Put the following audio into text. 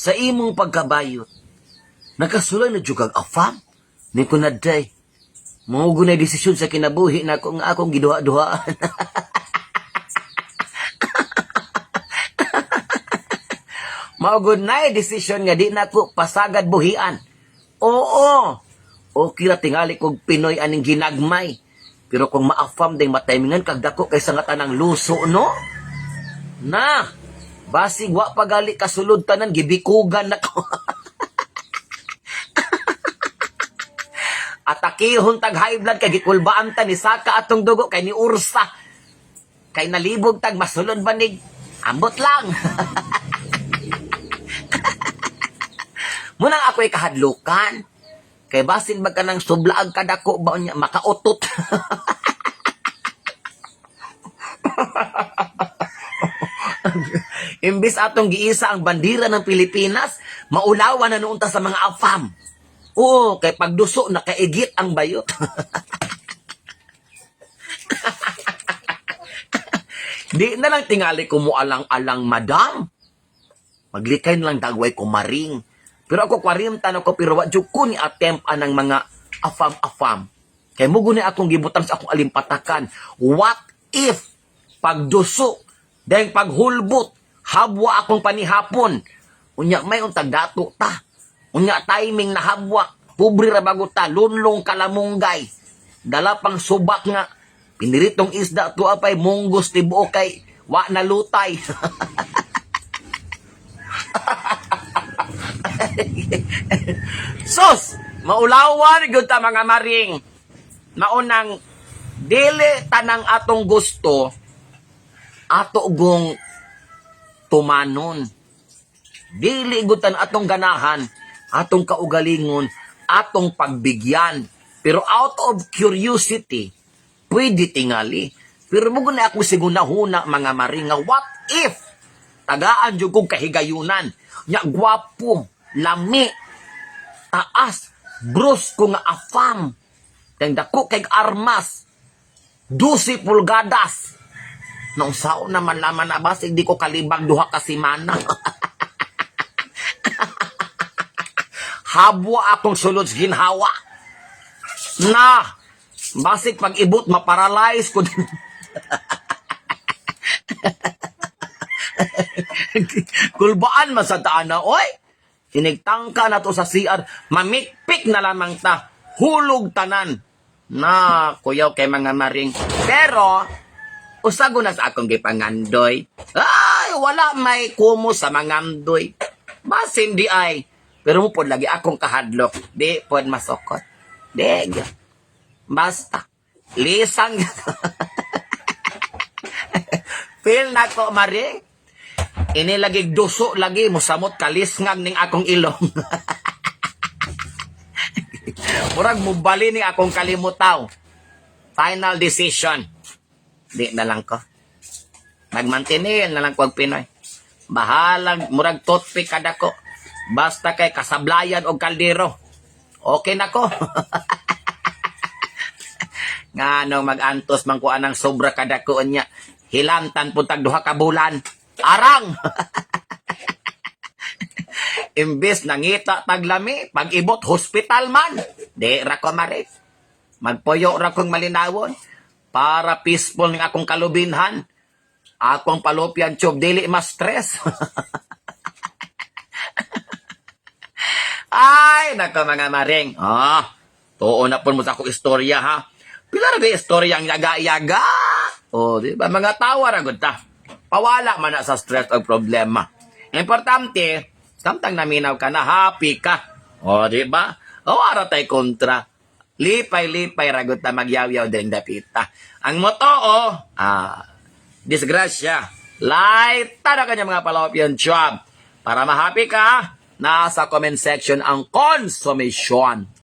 sa imong pagkabayot, nakasulay na jugag afam, ni kunaday. Mao gunay desisyon sa kinabuhi na akong giduha-duhaan. Mao gunay desisyon nga di nako pasagad buhian. Oo. Okay ra tingali kog Pinoy aning ginagmay. Pero kung maafam day matimingan kag dako kaysa nga tanang luso, no? Na, basig wa pagali kasulod tanan gibikugan nako. Atakihon tag high blood kay gikulbaan ta ni Saka atong dugo kay ni Ursa. Kay nalibog tag masulod banig. Ambot lang. Munang ako'y kahadlukan. Kay basin ba ka ng sublaag kadako ba niya makautot. Imbis atong giisa ang bandira ng Pilipinas, maulawan na noon ta sa mga afam. Oo, kay pagduso nakaigit ang bayot. Di na lang tingali ko mo alang-alang, madam. Maglikay na lang dagway ko maring. Pero ako kwarim tanong ko, pero wadyo ko ni attempt anang mga afam-afam. Kaya mugo ni akong gibutang sa akong alimpatakan. What if pagduso, dahil paghulbot, habwa akong panihapon. Unya may untag dato ta. Unya timing na habwa. Pubri ra bago ta, lunlong kalamunggay. Dala pang subak nga. Piniritong isda to apay munggos tibuo kay wa na lutay. Sus! Maulawan gyud ta mga maring. Maunang dili tanang atong gusto ato gong tumanon. Dili gyud tan atong ganahan, atong kaugalingon, atong pagbigyan. Pero out of curiosity, pwede tingali. Pero mugo na ako sigunahuna mga maring nga what if tagaan jud kong kahigayunan. Nya gwapo, lami, taas, brusko nga afam. Teng dako kay armas. 12 pulgadas. Nung sao naman laman na basig di ko kalibang duha ka simana. Habwa akong sulod sa ginhawa. Na, basig pag ibot maparalyze ko. Kulbaan man sa taan na, oy! Tinigtangka na to sa CR, mamikpik na lamang ta, hulog tanan. Na, kuyaw kay mga maring. Pero, usago na sa akong gipangandoy. Ay, wala may kumo sa mangandoy. Basin di ay. Pero mo po lagi akong kahadlok. Di po masokot. Di, basta. Lisang. Feel na ko, maring. Inilagig duso lagi mo samot kalisngag ning akong ilong. Murag mo bali ning akong kalimutaw. Final decision. Di na lang ko. Nagmantinil na lang ko ang Pinoy. Bahalag murag toothpick kada ko. Basta kay kasablayan o kaldero. Okay na ko. Nga nung mag-antos man ko anang sobra kada ko niya. Hilantan puntag duha ka bulan. Arang! Imbes nangita taglami, pag-ibot hospital man. Di ra ko marit. Magpuyo ra kong malinawon para peaceful ng akong kalubinhan. Akong palopyan tube, dili mas stress. Ay, nako mga maring. Tuo na po mo sa akong istorya ha. Pila ra ba istorya ang yaga-yaga? O, di ba mga tawa ra gud ta. Pawala man na sa stress o problema. Importante, samtang naminaw ka na, happy ka. O, di ba? O, ara tay kontra. Lipay-lipay, ragot na magyaw-yaw din dapita. Ang moto, disgrasya. Light, tada ka niya mga palopyon job. Para ma-happy ka, nasa comment section ang consummation.